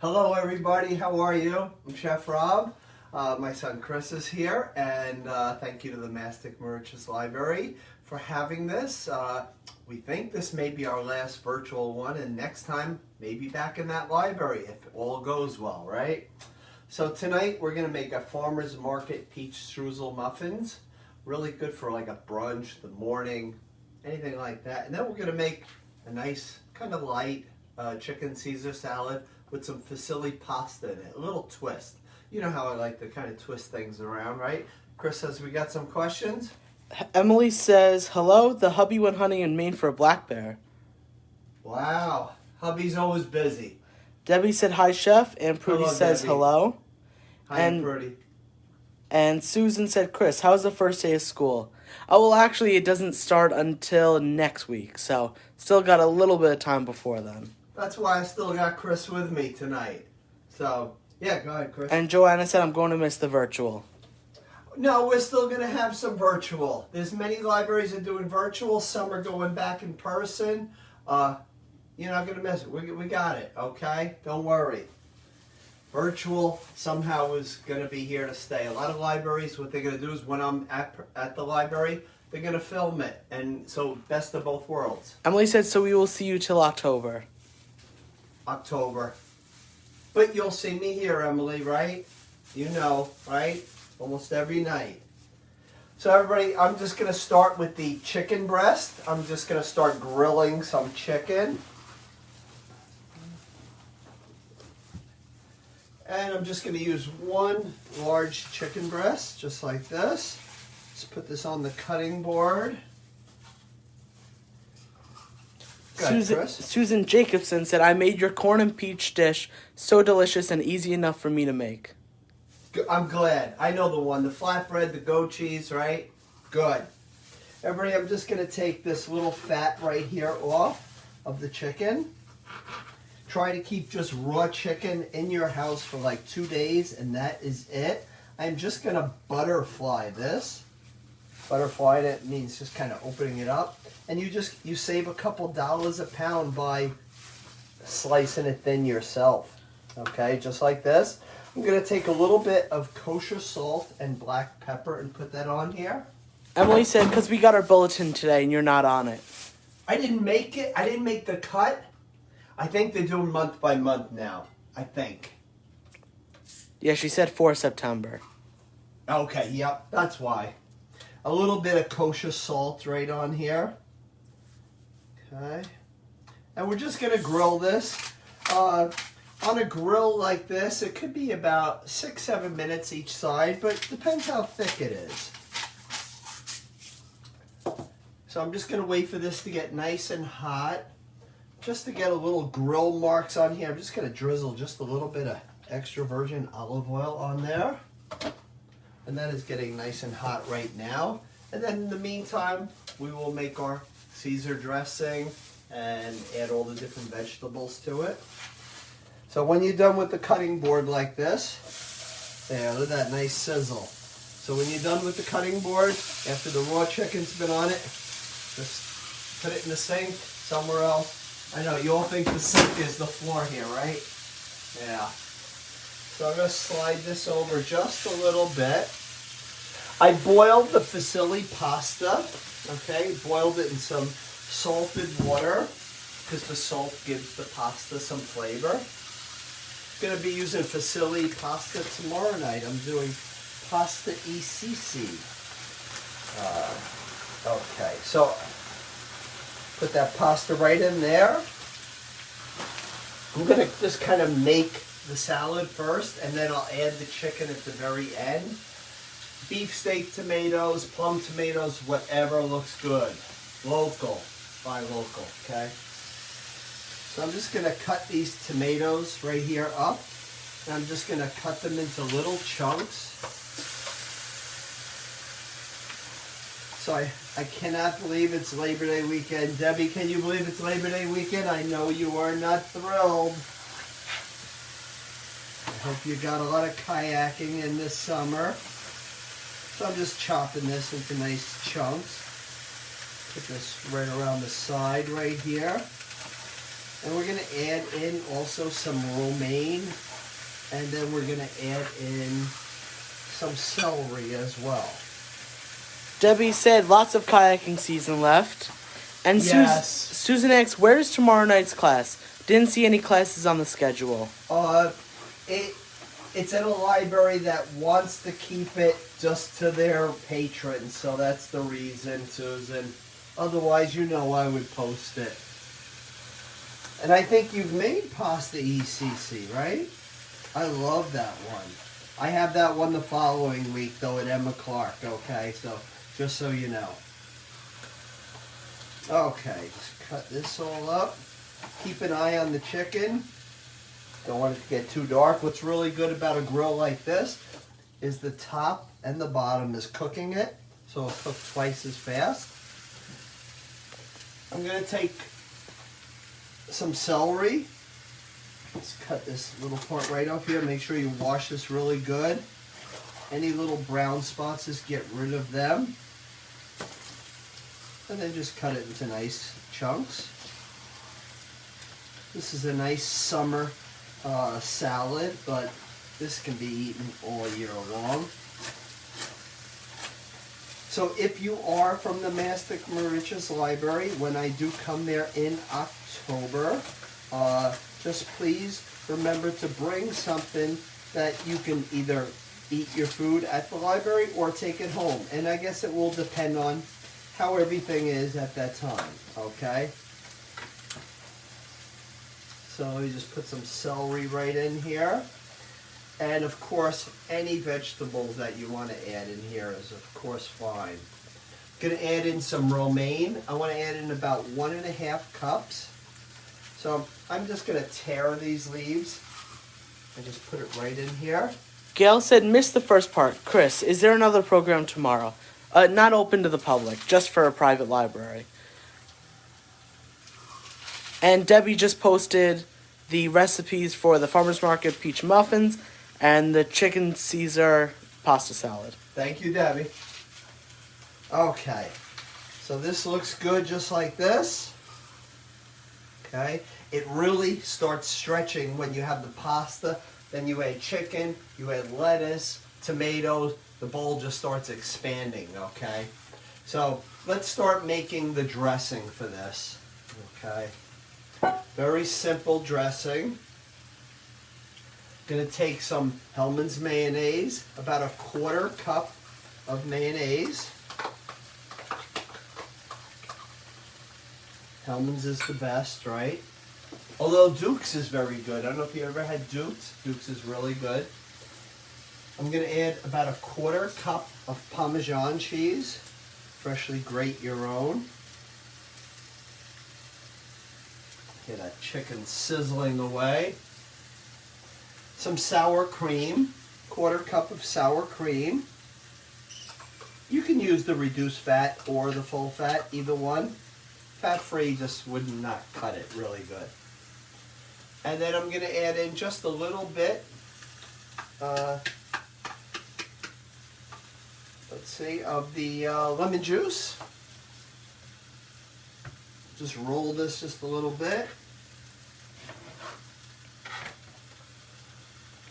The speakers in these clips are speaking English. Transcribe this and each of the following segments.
Hello everybody, how are you? I'm Chef Rob. My son Chris is here, and thank you to the Mastic Mauritius Library for having this. We think this may be our last virtual one, and next time, maybe back in that library if all goes well, right? So tonight we're going to make a farmer's market peach streusel muffins. Really good for like a brunch, the morning, anything like that. And then we're going to make a nice kind of light chicken Caesar salad with some fusilli pasta in it, a little twist. You know how I like to kind of twist things around, right? Chris says we got some questions. Emily says, hello, the hubby went hunting in Maine for a black bear. Wow, hubby's always busy. Debbie said, hi, chef, and Prudy says, Debbie. hello. Hi, Prudy. And Susan said, Chris, how's the first day of school? Oh, well, actually, it doesn't start until next week, so still got a little bit of time before then. That's why I still got Chris with me tonight. So, yeah, go ahead, Chris. And Joanna said, I'm going to miss the virtual. No, we're still going to have some virtual. There's many libraries that are doing virtual. Some are going back in person. You're not going to miss it. We got it, okay? Don't worry. Virtual somehow is going to be here to stay. A lot of libraries, what they're going to do is when I'm at the library, they're going to film it. And so, best of both worlds. Emily said, so we will see you till October. October. But you'll see me here, Emily, right? You know, right? Almost every night. So everybody, I'm just going to start with the chicken breast. I'm just going to start grilling some chicken. And I'm just going to use one large chicken breast, just like this. Let's put this on the cutting board. Susan Jacobson said, I made your corn and peach dish so delicious and easy enough for me to make. I'm glad. I know the one. The flatbread, the goat cheese, right? Good. Everybody, I'm just going to take this little fat right here off of the chicken. Try to keep just raw chicken in your house for like 2 days, and that is it. I'm just going to butterfly this. Butterfly it means just kind of opening it up. And you save a couple dollars a pound by slicing it thin yourself. Okay, just like this. I'm going to take a little bit of kosher salt and black pepper and put that on here. Emily said, because we got our bulletin today and you're not on it. I didn't make it. I didn't make the cut. I think they're doing month by month now. I think. Yeah, she said 4 September. Okay, yep, that's why. A little bit of kosher salt right on here. Okay. And we're just going to grill this. On a grill like this, it could be about 6-7 minutes each side, but it depends how thick it is. So I'm just going to wait for this to get nice and hot. Just to get a little grill marks on here, I'm just going to drizzle just a little bit of extra virgin olive oil on there. And that is getting nice and hot right now. And then in the meantime, we will make our Caesar dressing and add all the different vegetables to it. So when you're done with the cutting board like this, there, look at that nice sizzle. So when you're done with the cutting board, after the raw chicken's been on it, just put it in the sink somewhere else. I know, you all think the sink is the floor here, right? Yeah. So I'm going to slide this over just a little bit. I boiled the fusilli pasta, okay? Boiled it in some salted water because the salt gives the pasta some flavor. Going to be using fusilli pasta tomorrow night. I'm doing pasta ECC. Okay, so put that pasta right in there. I'm going to just kind of make the salad first, and then I'll add the chicken at the very end. Beefsteak tomatoes, plum tomatoes, whatever looks good. Local, buy local, okay? So I'm just going to cut these tomatoes right here up, and I'm just going to cut them into little chunks. So I cannot believe it's Labor Day weekend. Debbie, can you believe it's Labor Day weekend? I know you are not thrilled. I hope you got a lot of kayaking in this summer. So I'm just chopping this into nice chunks. Put this right around the side right here. And we're going to add in also some romaine. And then we're going to add in some celery as well. Debbie said lots of kayaking season left. And Yes. Susan asks, where's tomorrow night's class? Didn't see any classes on the schedule. It's in a library that wants to keep it just to their patrons. So that's the reason, Susan. Otherwise, you know I would post it. And I think you've made pasta ECC, right? I love that one. I have that one the following week, though, at Emma Clark, okay? So, just so you know. Okay, just cut this all up. Keep an eye on the chicken. Don't want it to get too dark. What's really good about a grill like this is the top and the bottom is cooking it, so it'll cook twice as fast. I'm going to take some celery. Let's cut this little part right off here. Make sure you wash this really good. Any little brown spots, just get rid of them. And then just cut it into nice chunks. This is a nice summer salad, but this can be eaten all year long. So if you are from the Mastic Mauritius Library, when I do come there in October, just please remember to bring something that you can either eat your food at the library or take it home. And I guess it will depend on how everything is at that time, okay? So you just put some celery right in here. And of course, any vegetables that you want to add in here is of course fine. Gonna add in some romaine. I want to add in about 1.5 cups. So I'm just gonna tear these leaves and just put it right in here. Gail said, missed the first part. Chris, is there another program tomorrow? Not open to the public, just for a private library. And Debbie just posted the recipes for the Farmer's Market Peach Muffins and the Chicken Caesar pasta salad. Thank you, Debbie. Okay, so this looks good just like this. Okay, it really starts stretching when you have the pasta, then you add chicken, you add lettuce, tomatoes, the bowl just starts expanding, okay? So let's start making the dressing for this, okay? Very simple dressing. Gonna take some Hellmann's mayonnaise, about 1/4 cup of mayonnaise. Hellmann's is the best, right? Although Duke's is very good. I don't know if you ever had Duke's. Duke's is really good. I'm gonna add about 1/4 cup of Parmesan cheese. Freshly grate your own. Get that chicken sizzling away. Some sour cream, 1/4 cup of sour cream. You can use the reduced fat or the full fat, either one. Fat-free just would not cut it really good. And then I'm gonna add in just a little bit, let's see, of the lemon juice. Just roll this just a little bit.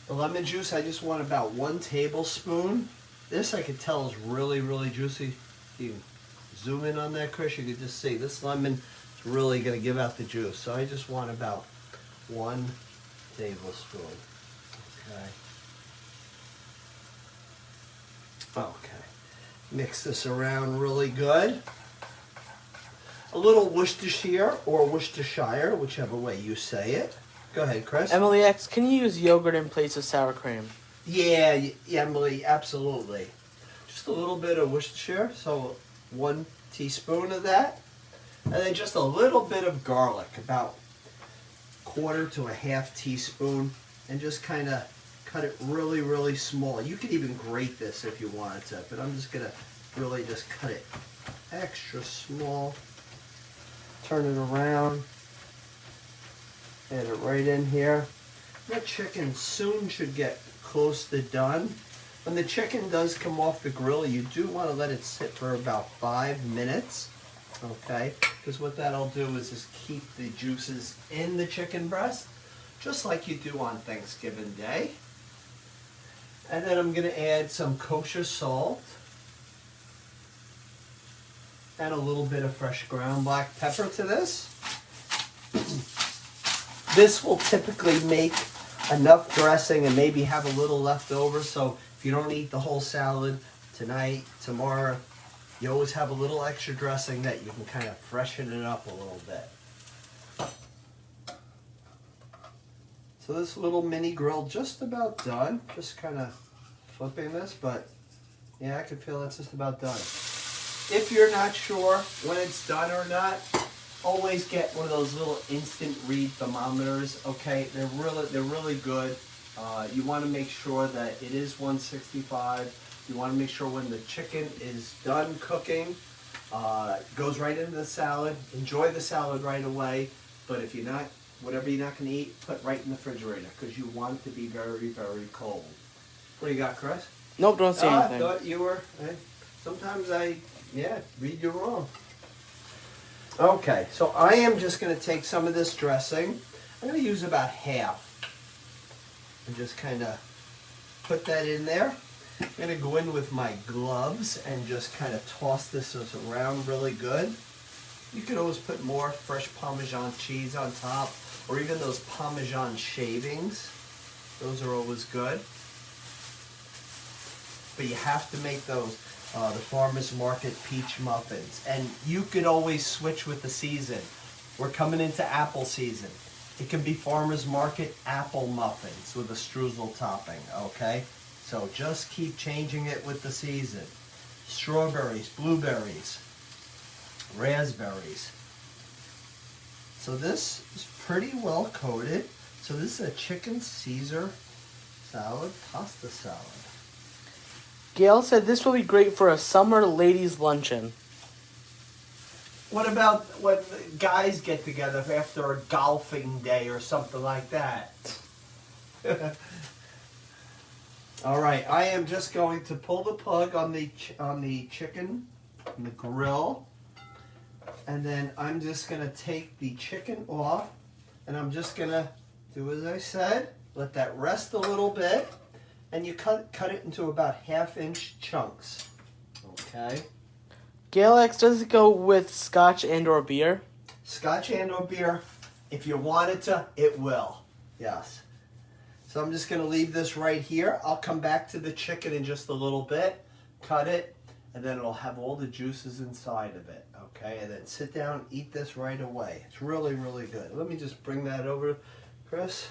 The lemon juice, I just want about 1 tablespoon. This I could tell is really, really juicy. You zoom in on that, Chris, you could just see this lemon is really going to give out the juice. So I just want about 1 tablespoon. Okay. Okay. Mix this around really good. A little Worcestershire or Worcestershire, whichever way you say it. Go ahead, Chris. Emily X, can you use yogurt in place of sour cream? Yeah, Emily, absolutely. Just a little bit of Worcestershire, so 1 teaspoon of that. And then just a little bit of garlic, about 1/4 to 1/2 teaspoon. And just kind of cut it really, really small. You could even grate this if you wanted to, but I'm just going to really just cut it extra small. Turn it around. Add it right in here. That chicken soon should get close to done. When the chicken does come off the grill, you do want to let it sit for about 5 minutes. okay? Because what that'll do is just keep the juices in the chicken breast, just like you do on Thanksgiving Day. And then I'm going to add some kosher salt and a little bit of fresh ground black pepper to this. This will typically make enough dressing and maybe have a little left over, so if you don't eat the whole salad tonight, tomorrow, you always have a little extra dressing that you can kind of freshen it up a little bit. So this little mini grill just about done. Just kind of flipping this, but yeah, I can feel that's just about done. If you're not sure when it's done or not, always get one of those little instant read thermometers. Okay, they're really good. You want to make sure that it is 165. You want to make sure when the chicken is done cooking, it goes right into the salad. Enjoy the salad right away. But if you're not, whatever you're not going to eat, put right in the refrigerator because you want it to be very, very cold. What do you got, Chris? Nope, don't see anything. I thought you were. Sometimes I read you wrong. Okay, so I am just going to take some of this dressing. I'm going to use about half. And just kind of put that in there. I'm going to go in with my gloves and just kind of toss this around really good. You can always put more fresh Parmesan cheese on top, or even those Parmesan shavings. Those are always good. But you have to make those the Farmer's Market peach muffins. And you could always switch with the season. We're coming into apple season. It can be Farmer's Market apple muffins with a Streusel topping, okay? So just keep changing it with the season. Strawberries, blueberries, raspberries. So this is pretty well coated. So this is a chicken Caesar salad, pasta salad. Gail said this will be great for a summer ladies' luncheon. What about when guys get together after a golfing day or something like that? All right, I am just going to pull the plug on the chicken, on the grill, and then I'm just going to take the chicken off, and I'm just going to do as I said, let that rest a little bit, and you cut it into about 1/2-inch chunks. Okay. Gail X, does it go with scotch and or beer? Scotch and or beer, if you want it to, it will. Yes. So I'm just going to leave this right here. I'll come back to the chicken in just a little bit, cut it, and then it'll have all the juices inside of it. Okay, and then sit down and eat this right away. It's really, really good. Let me just bring that over, Chris.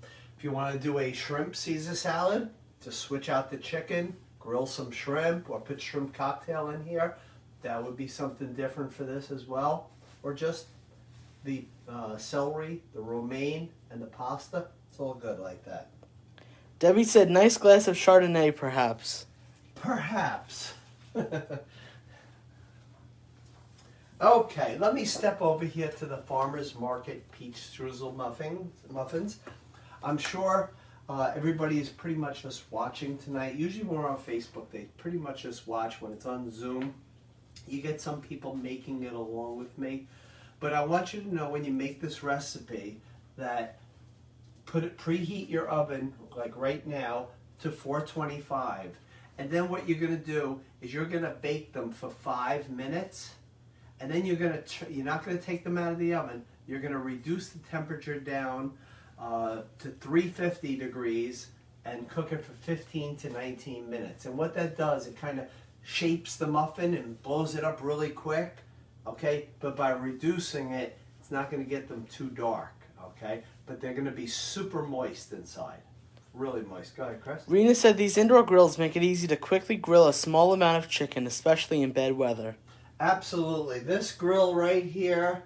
If you want to do a shrimp Caesar salad, just switch out the chicken, grill some shrimp, or put shrimp cocktail in here. That would be something different for this as well. Or just the celery, the romaine, and the pasta. It's all good like that. Debbie said, nice glass of Chardonnay, perhaps. Perhaps. Okay, let me step over here to the Farmer's Market Peach Streusel muffins. I'm sure everybody is pretty much just watching tonight. Usually when we're on Facebook, they pretty much just watch. When it's on Zoom, you get some people making it along with me. But I want you to know when you make this recipe that preheat your oven, like right now, to 425. And then what you're going to do is you're going to bake them for 5 minutes. And then you're not going to take them out of the oven. You're going to reduce the temperature down to 350 degrees and cook it for 15 to 19 minutes. And what that does, it kind of shapes the muffin and blows it up really quick. Okay, but by reducing it, it's not going to get them too dark. Okay, but they're going to be super moist inside. Really moist. Go ahead, Chris. Rena said these indoor grills make it easy to quickly grill a small amount of chicken, especially in bad weather. Absolutely. This grill right here,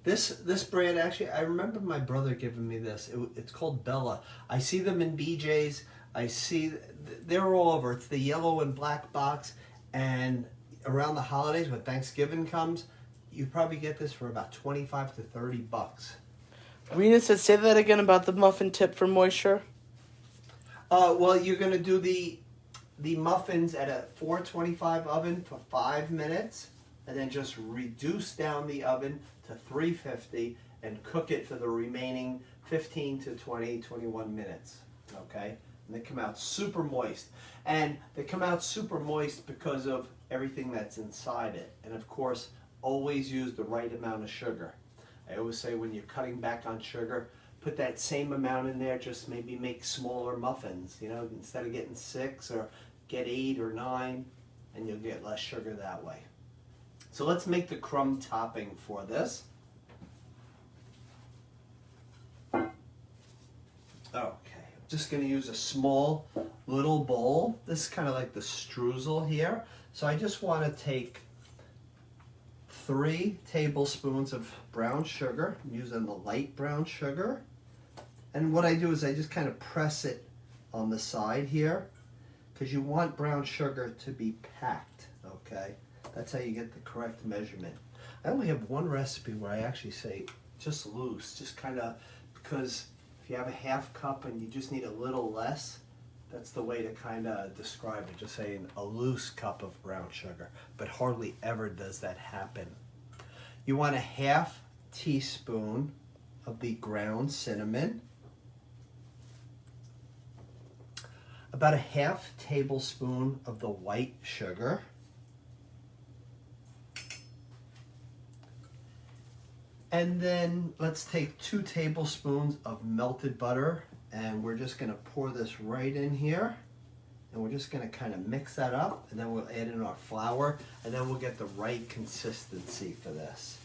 this brand, actually, I remember my brother giving me this. It's called Bella. I see them in BJ's. I see, they're all over. It's the yellow and black box. And around the holidays, when Thanksgiving comes, you probably get this for about 25 to 30 bucks. Rena said, say that again about the muffin tip for moisture. Well, you're going to do the the muffins at a 425 oven for 5 minutes, and then just reduce down the oven to 350 and cook it for the remaining 15 to 21 minutes, okay? And they come out super moist. And they come out super moist because of everything that's inside it. And of course, always use the right amount of sugar. I always say when you're cutting back on sugar, put that same amount in there, just maybe make smaller muffins, you know, instead of getting 6 or get 8 or 9, and you'll get less sugar that way. So let's make the crumb topping for this. Okay, I'm just going to use a small little bowl. This is kind of like the Streusel here. So I just want to take 3 tablespoons of brown sugar. I'm using the light brown sugar. And what I do is I just kind of press it on the side here, because you want brown sugar to be packed, okay? That's how you get the correct measurement. I only have one recipe where I actually say just loose, just kind of, because if you have a half cup and you just need a little less, that's the way to kind of describe it, just saying a loose cup of brown sugar, but hardly ever does that happen. You want a half teaspoon of the ground cinnamon, about a half tablespoon of the white sugar, and then let's take 2 tablespoons of melted butter, and we're just going to pour this right in here, and we're just going to kind of mix that up, and then we'll add in our flour, and then we'll get the right consistency for this.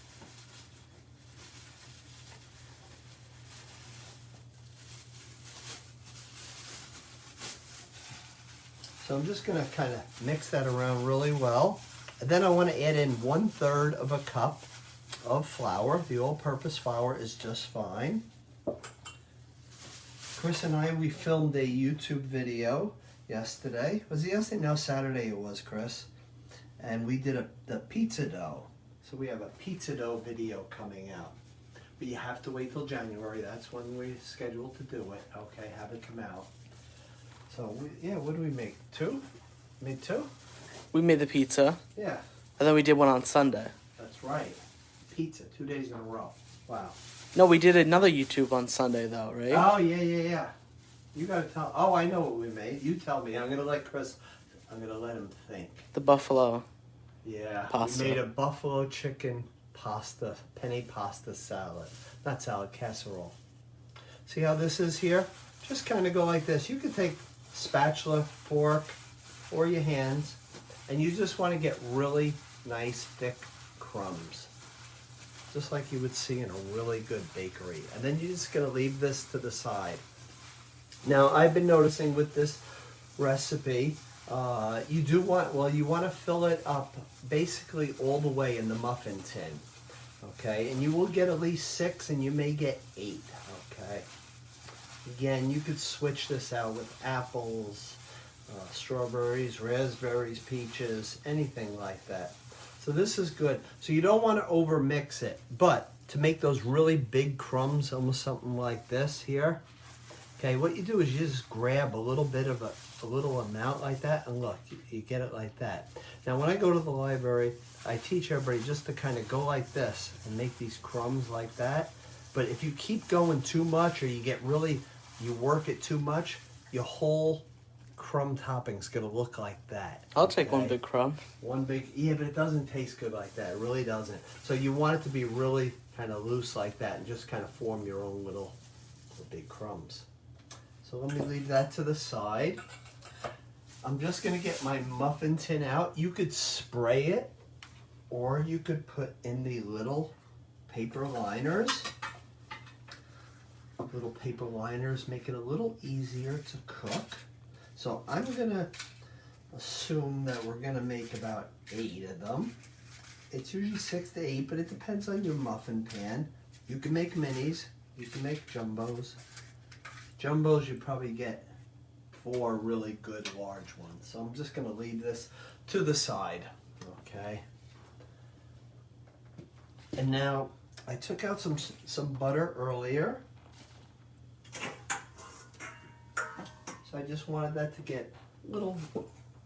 So I'm just going to kind of mix that around really well. And then I want to add in 1/3 of a cup of flour. The all-purpose flour is just fine. Chris and I, we filmed a YouTube video yesterday. Was it yesterday? No, Saturday it was, Chris. And we did the pizza dough. So we have a pizza dough video coming out. But you have to wait till January. That's when we're scheduled to do it. Okay, have it come out. So, yeah, what did we make? 2? Made 2? We made the pizza. Yeah. And then we did one on Sunday. That's right. Pizza, 2 days in a row. Wow. No, we did another YouTube on Sunday, though, right? Oh, yeah. You gotta tell. Oh, I know what we made. You tell me. I'm gonna let him think. The buffalo. Yeah. Pasta. We made a buffalo chicken pasta, penne pasta salad. Not salad, casserole. See how this is here? Just kind of go like this. You could take spatula, fork, or your hands, and you just want to get really nice, thick crumbs. Just like you would see in a really good bakery. And then you're just going to leave this to the side. Now, I've been noticing with this recipe, you want to fill it up basically all the way in the muffin tin. Okay, and you will get at least 6, and you may get 8. Okay. Again, you could switch this out with apples, strawberries, raspberries, peaches, anything like that. So this is good. So you don't want to over mix it, but to make those really big crumbs, almost something like this here, okay, what you do is you just grab a little bit of a little amount like that, and look, you get it like that. Now when I go to the library, I teach everybody just to kind of go like this and make these crumbs like that. But if you keep going too much, or you work it too much, your whole crumb topping's gonna look like that. I'll take one big crumb. Yeah, but it doesn't taste good like that. It really doesn't. So you want it to be really kind of loose like that, and just kind of form your own little big crumbs. So let me leave that to the side. I'm just gonna get my muffin tin out. You could spray it, or you could put in the little paper liners. Little paper liners make it a little easier to cook. So I'm gonna assume that we're gonna make about 8 of them. It's usually 6 to 8, but it depends on your muffin pan. You can make minis, you can make jumbos. Jumbos, you probably get 4 really good large ones. So I'm just gonna leave this to the side, okay? And now I took out some butter earlier. So I just wanted that to get a little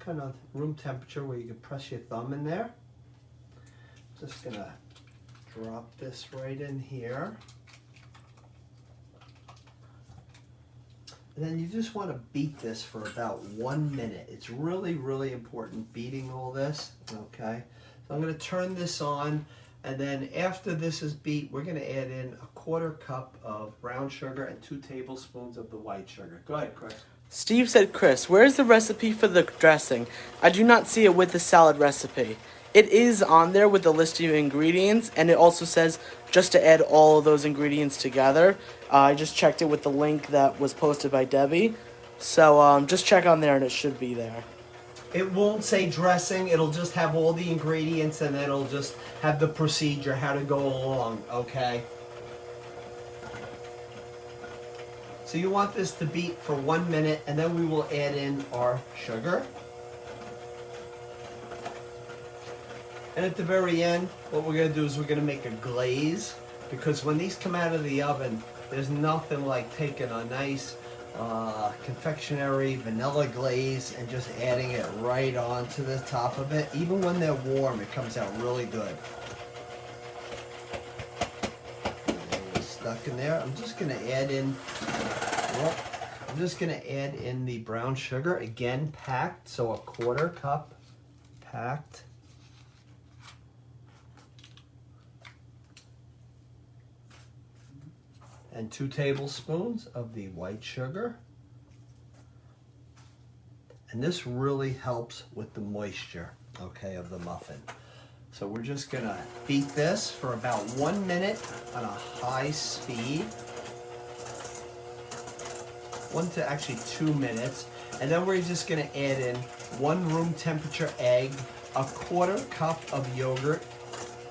kind of room temperature where you can press your thumb in there. Just gonna drop this right in here. And then you just want to beat this for about 1 minute. It's really, really important beating all this, okay? So I'm going to turn this on, and then after this is beat, we're going to add in a 1/4 cup of brown sugar and 2 tablespoons of the white sugar. Go ahead, Chris. Steve said, Chris, where's the recipe for the dressing? I do not see it with the salad recipe. It is on there with the list of ingredients, and it also says just to add all of those ingredients together. I just checked it with the link that was posted by Debbie. So just check on there and it should be there. It won't say dressing, it'll just have all the ingredients and it'll just have the procedure, how to go along, okay? So you want this to beat for 1 minute, and then we will add in our sugar. And at the very end, what we're going to do is we're going to make a glaze, because when these come out of the oven, there's nothing like taking a nice confectionery vanilla glaze and just adding it right onto the top of it. Even when they're warm, it comes out really good. It's stuck in there. I'm just going to add in, the brown sugar, again packed, so a 1/4 cup packed. And 2 tablespoons of the white sugar. And this really helps with the moisture, okay, of the muffin. So we're just gonna beat this for about 1 minute on a high speed. 1 to actually 2 minutes. And then we're just gonna add in 1 room temperature egg, a 1/4 cup of yogurt,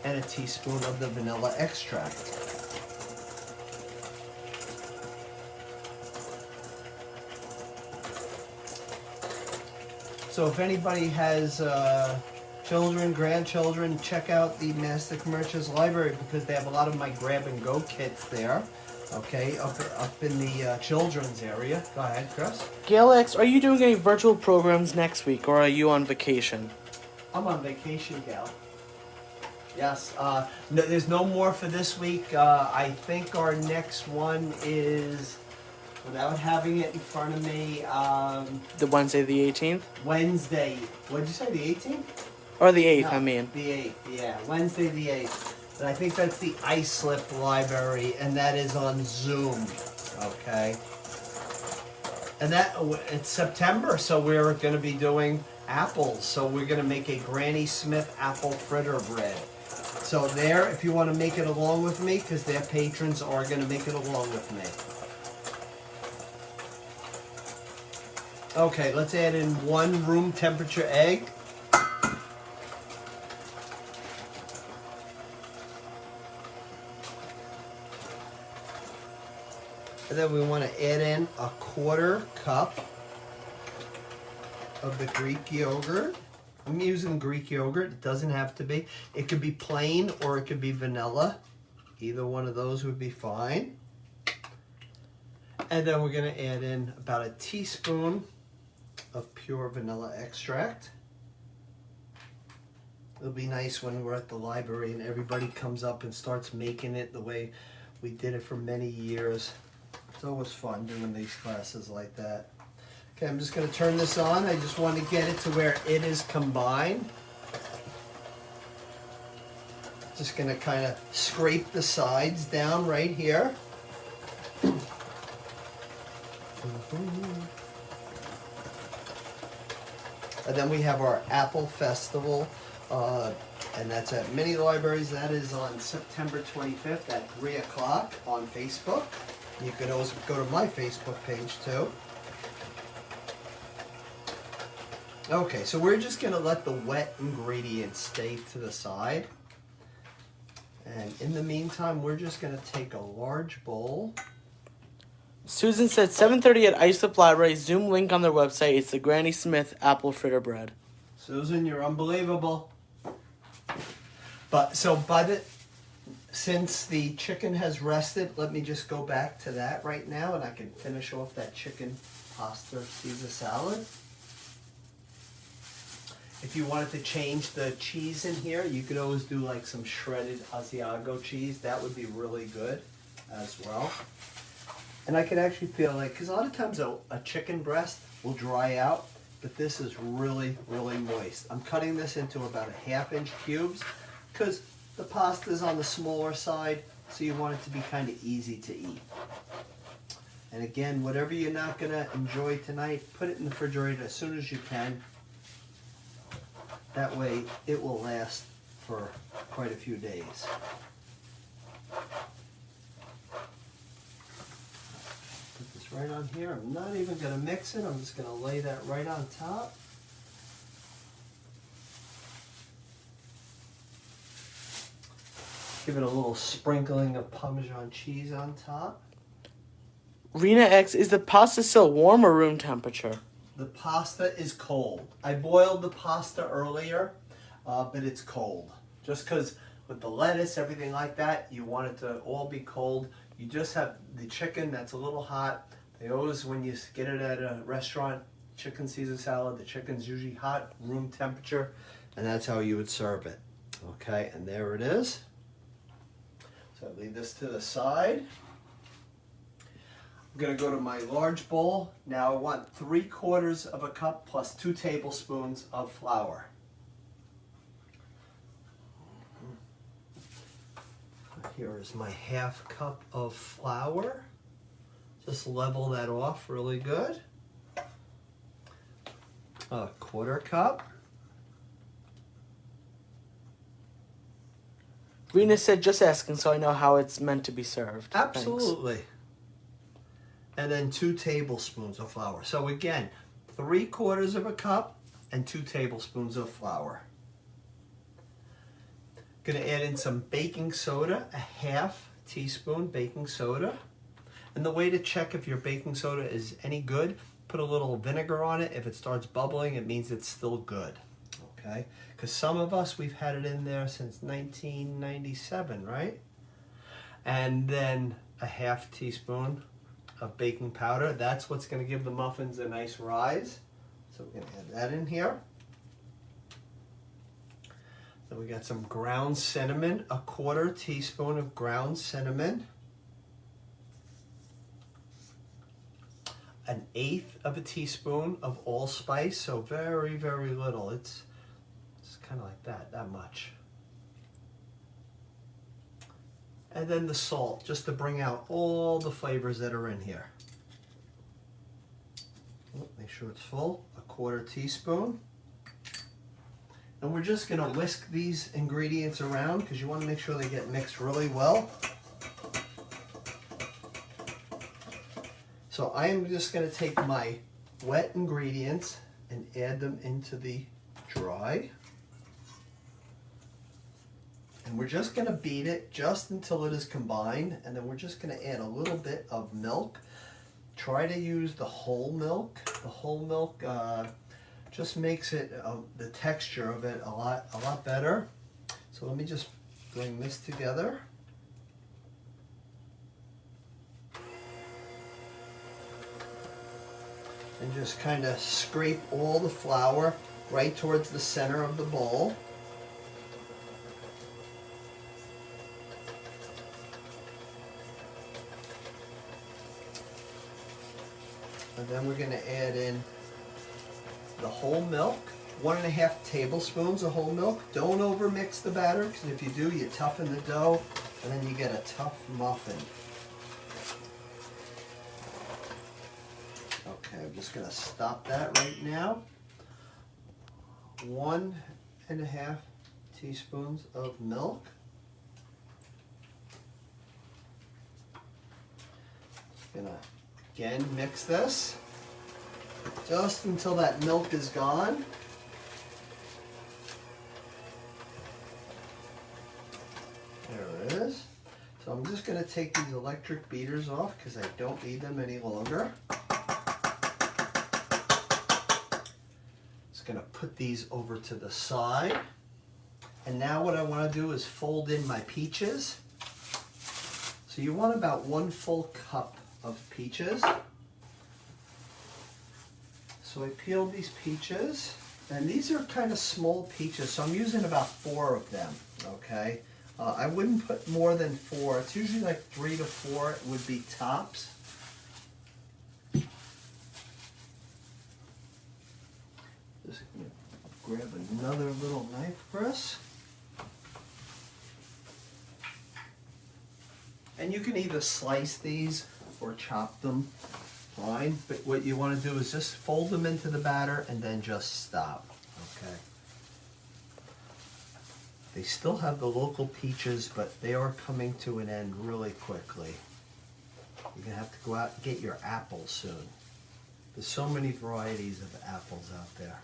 and a teaspoon of the vanilla extract. So if anybody has children, grandchildren, check out the Master Commercials Library, because they have a lot of my grab-and-go kits there. Okay, up in the children's area. Go ahead, Chris. Gail X, are you doing any virtual programs next week, or are you on vacation? I'm on vacation, Gal. Yes, no, there's no more for this week. I think our next one is, without having it in front of me, The Wednesday the 18th? Wednesday. What did you say, the 18th? Or the 8th, No, I mean. The 8th, yeah. Wednesday the 8th. And I think that's the Islip Library, and that is on Zoom, okay? And it's September, so we're going to be doing apples. So we're going to make a Granny Smith apple fritter bread. So there, if you want to make it along with me, because their patrons are going to make it along with me. Okay, let's add in 1 room temperature egg. And then we want to add in a 1/4 cup of the Greek yogurt. I'm using Greek yogurt. It doesn't have to be. It could be plain or it could be vanilla. Either one of those would be fine. And then we're going to add in about a teaspoon of pure vanilla extract. It'll be nice when we're at the library and everybody comes up and starts making it the way we did it for many years. It's always fun doing these classes like that. Okay, I'm just going to turn this on. I just want to get it to where it is combined. Just going to kind of scrape the sides down right here. And then we have our Apple Festival, and that's at many libraries. That is on September 25th at 3 o'clock on Facebook. You could always go to my Facebook page too. Okay, so we're just going to let the wet ingredients stay to the side. And in the meantime, we're just going to take a large bowl. Susan said 7:30 at Islip Library. Zoom link on their website. It's the Granny Smith apple fritter bread. Susan, you're unbelievable. But since the chicken has rested, let me just go back to that right now, and I can finish off that chicken pasta Caesar salad. If you wanted to change the cheese in here, you could always do like some shredded Asiago cheese. That would be really good as well. And I can actually feel like, because a lot of times a chicken breast will dry out, but this is really, really moist. I'm cutting this into about a 1/2 inch cubes because the pasta is on the smaller side, so you want it to be kind of easy to eat. And again, whatever you're not going to enjoy tonight, put it in the refrigerator as soon as you can. That way it will last for quite a few days. Put this right on here. I'm not even going to mix it. I'm just going to lay that right on top. Give it a little sprinkling of Parmesan cheese on top. Rena X, is the pasta still warm or room temperature? The pasta is cold. I boiled the pasta earlier, but it's cold. Just because with the lettuce, everything like that, you want it to all be cold. You just have the chicken that's a little hot. They always, when you get it at a restaurant, chicken Caesar salad, the chicken's usually hot, room temperature, and that's how you would serve it. Okay, and there it is. So I leave this to the side. I'm going to go to my large bowl. Now I want 3/4 of a cup plus 2 tablespoons of flour. Here is my 1/2 cup of flour. Just level that off really good. A 1/4 cup. Rena said, just asking so I know how it's meant to be served. Absolutely. Thanks. And then 2 tablespoons of flour. So again, 3/4 of a cup and 2 tablespoons of flour. Gonna add in some baking soda, a 1/2 teaspoon baking soda. And the way to check if your baking soda is any good, put a little vinegar on it. If it starts bubbling, it means it's still good. Okay? Because some of us, we've had it in there since 1997, right? And then a 1/2 teaspoon of baking powder. That's what's going to give the muffins a nice rise. So we're going to add that in here. Then we got some ground cinnamon, a 1/4 teaspoon of ground cinnamon. 1/8 of a teaspoon of allspice, so very, very little. It's kind of like that much. And then the salt, just to bring out all the flavors that are in here. Make sure it's full, a 1/4 teaspoon. And we're just gonna whisk these ingredients around because you want to make sure they get mixed really well. So I am just gonna take my wet ingredients and add them into the dry. And we're just going to beat it just until it is combined, and then we're just going to add a little bit of milk. Try to use the whole milk. The whole milk just makes it the texture of it a lot better. So let me just bring this together. And just kind of scrape all the flour right towards the center of the bowl. And then we're going to add in the whole milk, 1.5 tablespoons of whole milk. Don't overmix the batter, because if you do, you toughen the dough, and then you get a tough muffin. Okay, I'm just going to stop that right now. 1.5 teaspoons of milk. Just going to again mix this just until that milk is gone. There it is. So I'm just going to take these electric beaters off because I don't need them any longer. Just going to put these over to the side. And now what I want to do is fold in my peaches. So you want about 1 full cup of peaches. So I peeled these peaches. And these are kind of small peaches, so I'm using about 4 of them, okay? I wouldn't put more than 4. It's usually like 3 to 4 would be tops. Just gonna grab another little knife, Chris. And you can either slice these or chop them, fine. But what you want to do is just fold them into the batter and then just stop, okay? They still have the local peaches, but they are coming to an end really quickly. You're gonna have to go out and get your apples soon. There's so many varieties of apples out there.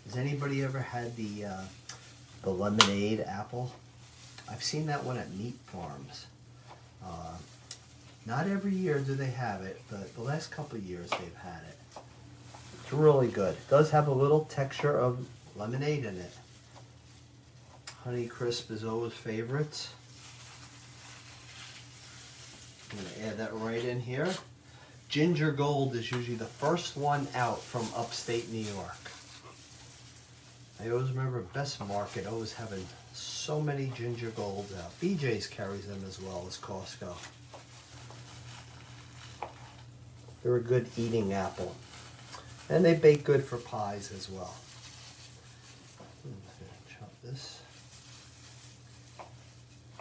Has anybody ever had the lemonade apple? I've seen that one at meat farms. Not every year do they have it, but the last couple of years they've had it. It's really good. It does have a little texture of lemonade in it. Honey Crisp is always favorites. I'm going to add that right in here. Ginger Gold is usually the first one out from upstate New York. I always remember Best Market always having so many Ginger Golds out. BJ's carries them as well as Costco. They're a good eating apple. And they bake good for pies as well. I'm just going to chop this.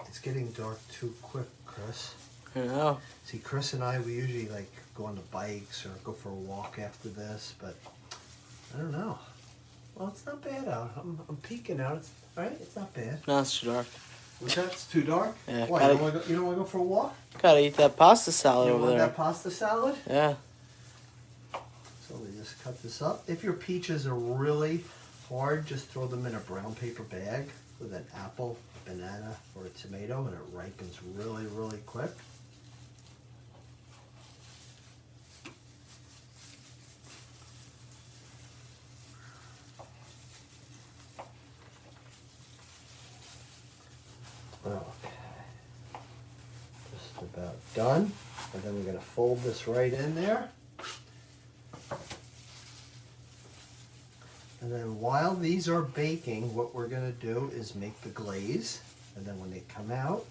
It's getting dark too quick, Chris. I know. See, Chris and I, we usually like go on the bikes or go for a walk after this, but I don't know. Well, it's not bad out. I'm peeking out. It's right. It's not bad. No, it's too dark. What's that? It's too dark. Yeah. Why? You don't want to go for a walk? Gotta eat that pasta salad You over want there. that pasta salad? Yeah. So we just cut this up. If your peaches are really hard, just throw them in a brown paper bag with an apple, a banana, or a tomato, and it ripens really, really quick. Okay, just about done. And then we're going to fold this right in there. And then while these are baking, what we're going to do is make the glaze. And then when they come out,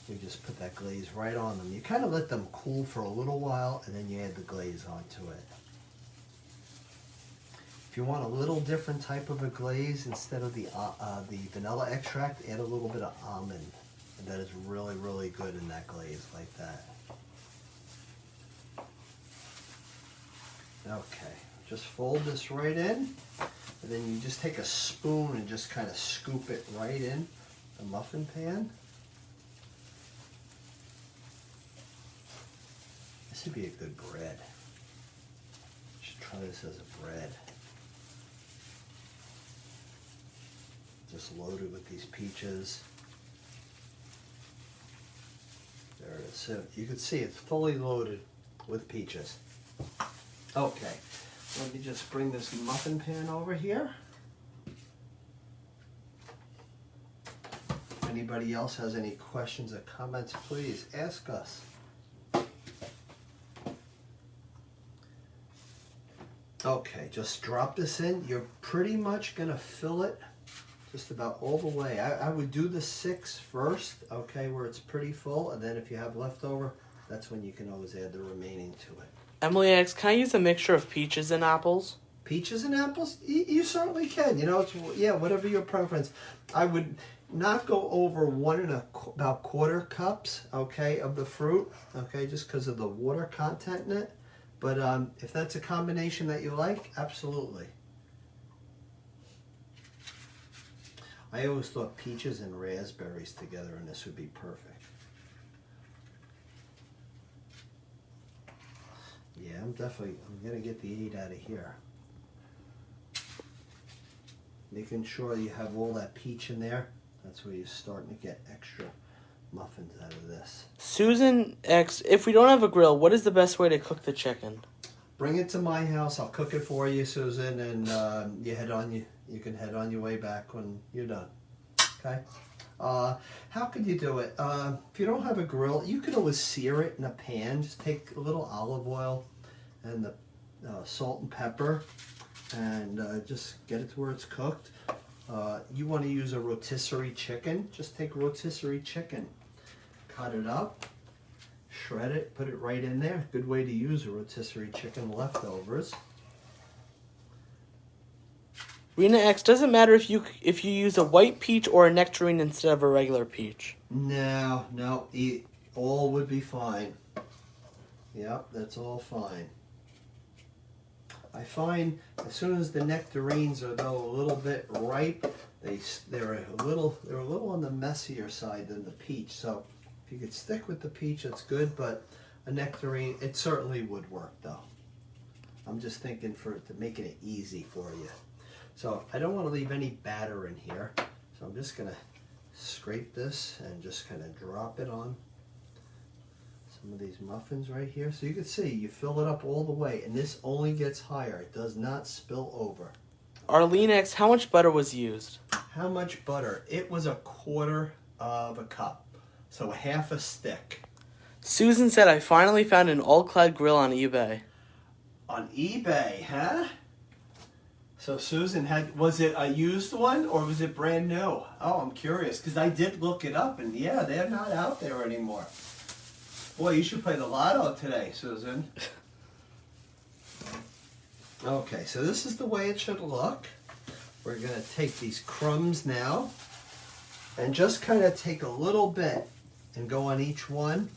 we just put that glaze right on them. You kind of let them cool for a little while, and then you add the glaze onto it. If you want a little different type of a glaze, instead of the vanilla extract, add a little bit of almond. And that is really, really good in that glaze like that. Okay, just fold this right in. And then you just take a spoon and just kind of scoop it right in the muffin pan. This would be a good bread. You should try this as a bread. Just loaded with these peaches. There it is. So you can see it's fully loaded with peaches. Okay, let me just bring this muffin pan over here. If anybody else has any questions or comments, please ask us. Okay, just drop this in. You're pretty much going to fill it just about all the way. I would do the 6 first, okay, where it's pretty full, and then if you have leftover, that's when you can always add the remaining to it. Emily asks, can I use a mixture of peaches and apples? Peaches and apples? You certainly can. You know, it's, yeah, whatever your preference. I would not go over 1 and about 1/4 cups, okay, of the fruit, okay, just because of the water content in it. But if that's a combination that you like, absolutely. I always thought peaches and raspberries together, and this would be perfect. Yeah, I'm gonna get the 8 out of here. Making sure you have all that peach in there. That's where you're starting to get extra muffins out of this. Susan asks, if we don't have a grill, what is the best way to cook the chicken? Bring it to my house. I'll cook it for you, Susan, and you can head on your way back when you're done. Okay? How could you do it? If you don't have a grill, you could always sear it in a pan. Just take a little olive oil and the salt and pepper, and just get it to where it's cooked. You want to use a rotisserie chicken, just take rotisserie chicken, cut it up, shred it, put it right in there. Good way to use a rotisserie chicken leftovers. Rena X, doesn't matter if you use a white peach or a nectarine instead of a regular peach. No, all would be fine. Yep, that's all fine. I find as soon as the nectarines are though a little bit ripe, they're a little on the messier side than the peach. So if you could stick with the peach, that's good. But a nectarine, it certainly would work though. I'm just thinking to making it easy for you. So I don't want to leave any batter in here. So I'm just gonna scrape this and just kind of drop it on some of these muffins right here. So you can see you fill it up all the way, and this only gets higher. It does not spill over. Arlene X, how much butter was used? How much butter? It was 1/4 of a cup, so half a stick. Susan said, I finally found an all-clad grill on eBay. On eBay, huh? So Susan was it a used one or was it brand new? Oh, I'm curious because I did look it up, and yeah, they're not out there anymore. Boy, you should play the lotto today, Susan. Okay, so this is the way it should look. We're going to take these crumbs now and just kind of take a little bit and go on each one.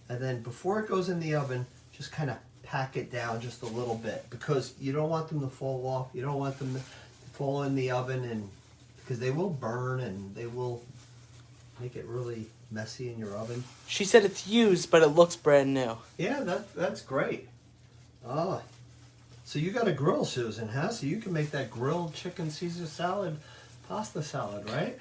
And then before it goes in the oven, just kind of pack it down just a little bit because you don't want them to fall off. You don't want them to fall in the oven, and because they will burn and they will make it really messy in your oven. She said it's used, but it looks brand new. Yeah, that's great. Oh, so you got a grill, Susan, huh? So you can make that grilled chicken Caesar salad, pasta salad, right?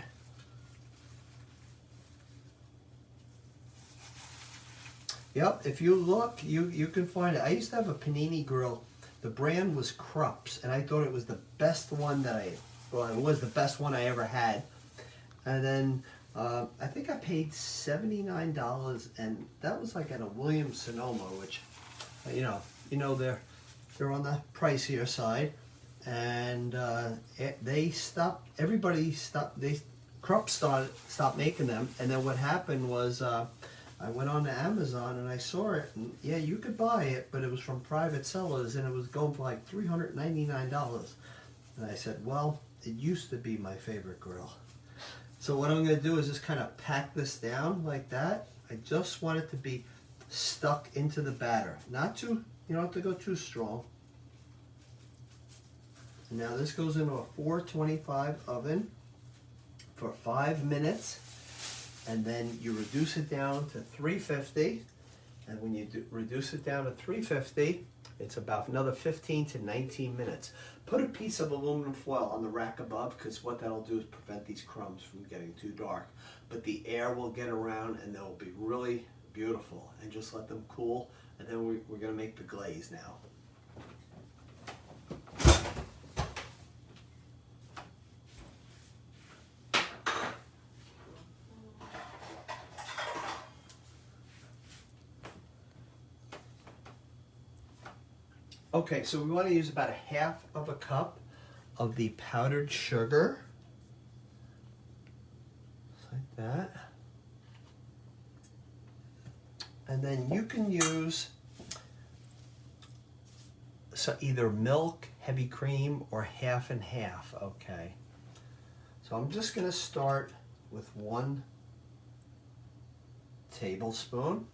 Yep, if you look, you can find it. I used to have a panini grill. The brand was Krupp's, and I thought it was the best one it was the best one I ever had. And then I think I paid $79, and that was like at a Williams-Sonoma, which, they're on the pricier side. And Krupp stopped making them. And then what happened was, I went on to Amazon and I saw it, and yeah, you could buy it, but it was from private sellers, and it was going for like $399. And I said, well, it used to be my favorite grill. So what I'm going to do is just kind of pack this down like that. I just want it to be stuck into the batter. Not too, you don't have to go too strong. And now this goes into a 425 oven for 5 minutes. And then you reduce it down to 350, and when you reduce it down to 350, it's about another 15 to 19 minutes. Put a piece of aluminum foil on the rack above, because what that'll do is prevent these crumbs from getting too dark. But the air will get around, and they'll be really beautiful. And just let them cool, and then we're going to make the glaze now. Okay, so we want to use about 1/2 cup of the powdered sugar. Just like that. And then you can use either milk, heavy cream, or 1/2 and 1/2, okay? So I'm just going to start with 1 tablespoon.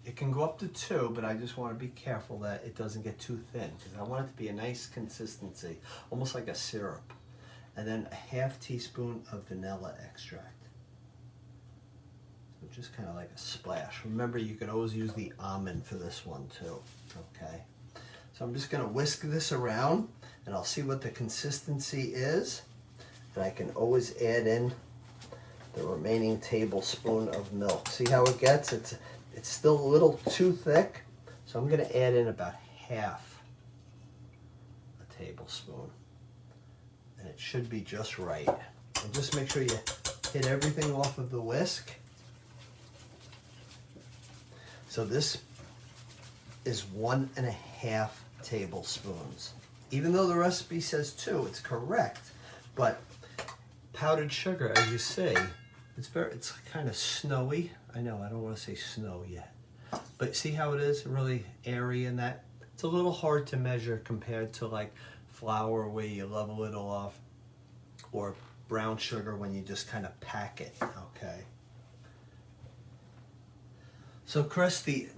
It can go up to 2, but I just want to be careful that it doesn't get too thin, because I want it to be a nice consistency, almost like a syrup. And then a 1/2 teaspoon of vanilla extract. So just kind of like a splash. Remember, you could always use the almond for this one too, okay? So I'm just going to whisk this around, and I'll see what the consistency is. And I can always add in the remaining tablespoon of milk. See how it gets? It's still a little too thick, so I'm going to add in about 1/2 tablespoon. And it should be just right. And just make sure you hit everything off of the whisk. So this is 1.5 tablespoons. Even though the recipe says 2, it's correct. But powdered sugar, as you see, it's kind of snowy. I know, I don't want to say snow yet. But see how it is really airy in that? It's a little hard to measure compared to like flour where you level it off, or brown sugar when you just kind of pack it, okay? So Chris, the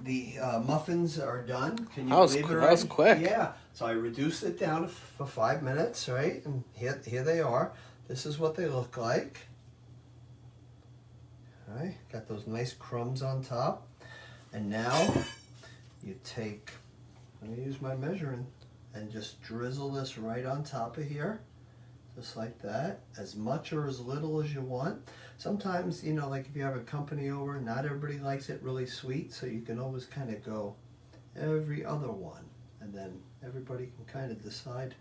muffins are done. Can you believe it? That was quick. Yeah. So I reduced it down for 5 minutes, right? And here they are. This is what they look like. All right, got those nice crumbs on top. And now you take, I'm gonna use my measuring, and just drizzle this right on top of here. Just like that, as much or as little as you want. Sometimes, you know, like if you have a company over, not everybody likes it really sweet, so you can always kind of go every other one, and then everybody can kind of decide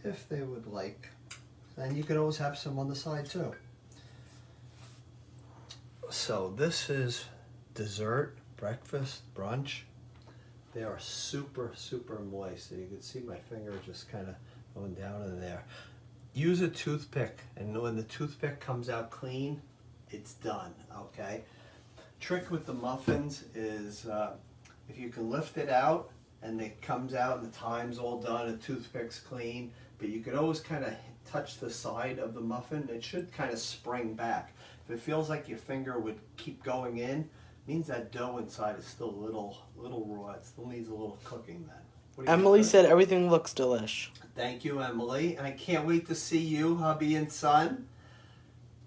if they would like. And you can always have some on the side too. So this is dessert, breakfast, brunch. They are super, super moist. So you can see my finger just kind of going down in there. Use a toothpick, and when the toothpick comes out clean, it's done, okay? Trick with the muffins is if you can lift it out and it comes out and the time's all done, the toothpick's clean, but you could always kind of touch the side of the muffin. It should kind of spring back. If it feels like your finger would keep going in, means that dough inside is still a little raw. It still needs a little cooking then. Emily said everything looks delish. Thank you, Emily. And I can't wait to see you, hubby and son.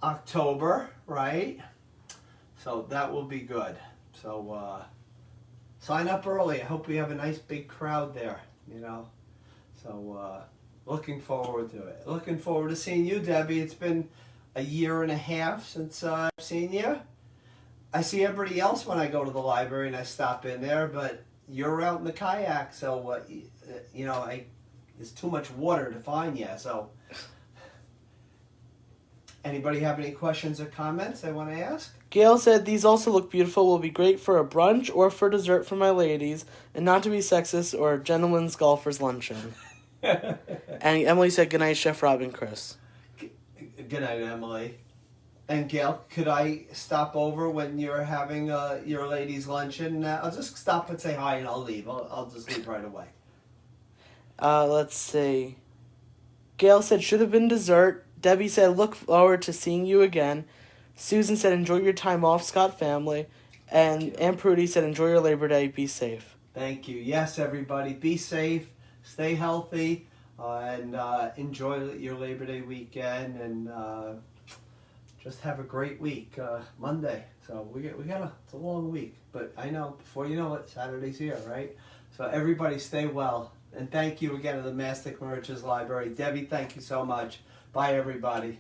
October, right? So that will be good. So sign up early. I hope we have a nice big crowd there, you know. So looking forward to it. Looking forward to seeing you, Debbie. It's been a year and a half since I've seen you. I see everybody else when I go to the library and I stop in there, but you're out in the kayak, so you know, there's too much water to find you. So, anybody have any questions or comments they want to ask? Gail said these also look beautiful. Will be great for a brunch or for dessert for my ladies, and not to be sexist, or a gentleman's golfer's luncheon. And Emily said good night, Chef Rob and Chris. Good night, Emily. And Gail, could I stop over when you're having your ladies' luncheon? I'll just stop and say hi and I'll leave. I'll just leave right away. Let's see. Gail said should have been dessert. Debbie said look forward to seeing you again. Susan said enjoy your time off, Scott family. And Aunt Prudy said enjoy your Labor Day. Be safe. Thank you. Yes, everybody. Be safe. Stay healthy. And enjoy your Labor Day weekend. And just have a great week, Monday. So it's a long week, but I know before you know it, Saturday's here, right? So everybody stay well, and thank you again to the Mastic Merchants Library. Debbie, thank you so much. Bye, everybody.